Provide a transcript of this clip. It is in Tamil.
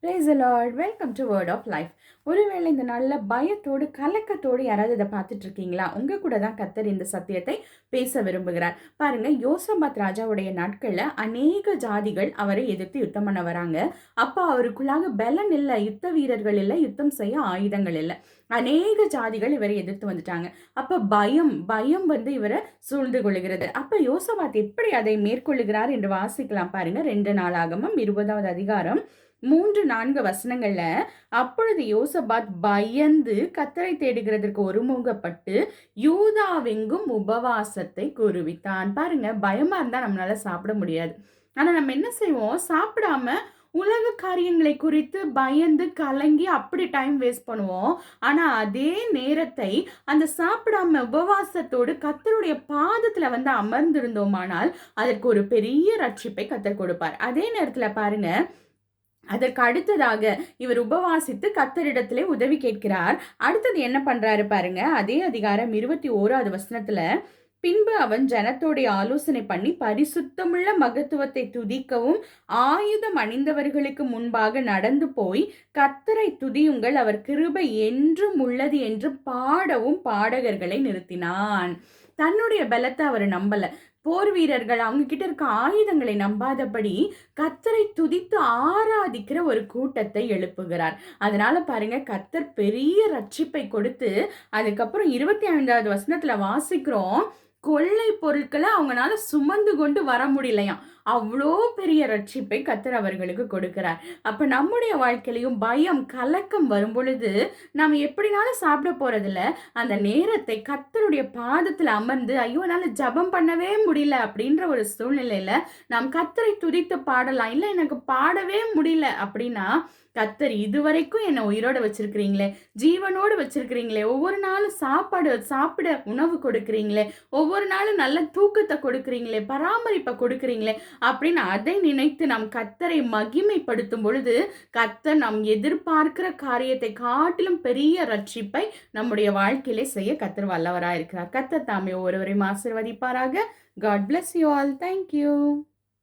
Price the Lord. Welcome to word of life. ஒருவேளை இந்த நாளில் பயத்தோடு கலக்கத்தோடு யாராவது இதை பார்த்துட்டு இருக்கீங்களா? உங்க கூட தான் கர்த்தர் இந்த சத்தியத்தை பேச விரும்புகிறார். பாருங்க, யோசபாத் ராஜாவுடைய நாட்கள்ல அநேக ஜாதிகள் அவரை எதிர்த்து யுத்தம் பண்ண வராங்க. அப்ப அவருக்குள்ளாக பலன் இல்லை, யுத்த வீரர்கள் இல்லை, யுத்தம் செய்ய ஆயுதங்கள் இல்லை. அநேக ஜாதிகள் இவரை எதிர்த்து வந்துட்டாங்க. அப்ப பயம் பயம் இவரை சூழ்ந்து கொள்கிறது. அப்ப யோசபாத் எப்படி அதை மேற்கொள்ளுகிறார் என்று வாசிக்கலாம். பாருங்க, 2 நாளாகமம் 20வது அதிகாரம் 3-4 வசனங்கள்ல, அப்பொழுது யோசபாத் பயந்து கர்த்தரை தேடுகிறதற்கு ஒருமுகப்பட்டு யூதாவெங்கும் உபவாசத்தை கூறுவித்தான். பாருங்க, பயமா இருந்தா நம்மளால சாப்பிட முடியாது. ஆனா நம்ம என்ன செய்வோம்? சாப்பிடாம உலக காரியங்களை குறித்து பயந்து கலங்கி அப்படி டைம் வேஸ்ட் பண்ணுவோம். ஆனா அதே நேரத்தை அந்த சாப்பிடாம உபவாசத்தோடு கர்த்தருடைய பாதத்துல அமர்ந்திருந்தோமானால் அதற்கு ஒரு பெரிய ரட்சிப்பை கர்த்தர் கொடுப்பார். அதே நேரத்துல பாருங்க, அதற்கு அடுத்ததாக இவர் உபவாசித்து கர்த்தரிடத்திலே உதவி கேட்கிறார். அடுத்தது என்ன பண்றாரு பாருங்க, அதே அதிகாரம் 21வது வசனத்துல, பின்பு அவன் ஜனத்தோடைய ஆலோசனை பண்ணி பரிசுத்தமுள்ள மகத்துவத்தை துதிக்கவும் ஆயுதம் அணிந்தவர்களுக்கு முன்பாக நடந்து போய் கர்த்தரை துதியுங்கள், அவர் கிருபை என்றும் உள்ளது என்று பாடவும் பாடகர்களை நிறுத்தினான். தன்னுடைய பலத்தை அவர் நம்பல. போர் வீரர்கள் அவங்க கிட்ட இருக்க ஆயுதங்களை நம்பாதபடி கர்த்தரை துதித்து ஆராதிக்கிற ஒரு கூட்டத்தை எழுப்புகிறார். அதனால பாருங்க, கர்த்தர் பெரிய ரட்சிப்பை கொடுத்து, அதுக்கப்புறம் 25வது வசனத்துல வாசிக்கிறோம், கொள்ளை பொருட்களை அவங்களால சுமந்து கொண்டு வர முடியலையாம். அவ்வளோ பெரிய ரட்சிப்பை கர்த்தர் அவர்களுக்கு கொடுக்கிறார். அப்ப நம்முடைய வாழ்க்கையிலையும் பயம் கலக்கம் வரும் பொழுது நாம் எப்படினாலும் சாப்பிட போறதில்ல. அந்த நேரத்தை கர்த்தருடைய பாதத்துல அமர்ந்து, ஐயோ என்னால ஜபம் பண்ணவே முடியல அப்படின்ற ஒரு சூழ்நிலையில நாம் கர்த்தரை துதித்து பாடலாம். இல்ல எனக்கு பாடவே முடியல அப்படின்னா, கர்த்தர் இதுவரைக்கும் என்னை உயிரோட வச்சிருக்கிறீங்களே, ஜீவனோடு வச்சிருக்கிறீங்களே, ஒவ்வொரு நாளும் சாப்பிட உணவு கொடுக்குறீங்களே, ஒவ்வொரு நாளும் நல்ல தூக்கத்தை கொடுக்குறீங்களே, பராமரிப்பை கொடுக்குறீங்களே அப்படின்னு அதை நினைத்து நாம் கர்த்தரை மகிமைப்படுத்தும் பொழுது கர்த்தர் நாம் எதிர்பார்க்கிற காரியத்தை காட்டிலும் பெரிய ரட்சிப்பை நம்முடைய வாழ்க்கையிலே செய்ய கர்த்தர் வல்லவராக இருக்கிறார். கர்த்தர் தாமே ஒருவரையும் ஆசீர்வதிப்பாராக. God bless you all. Thank you.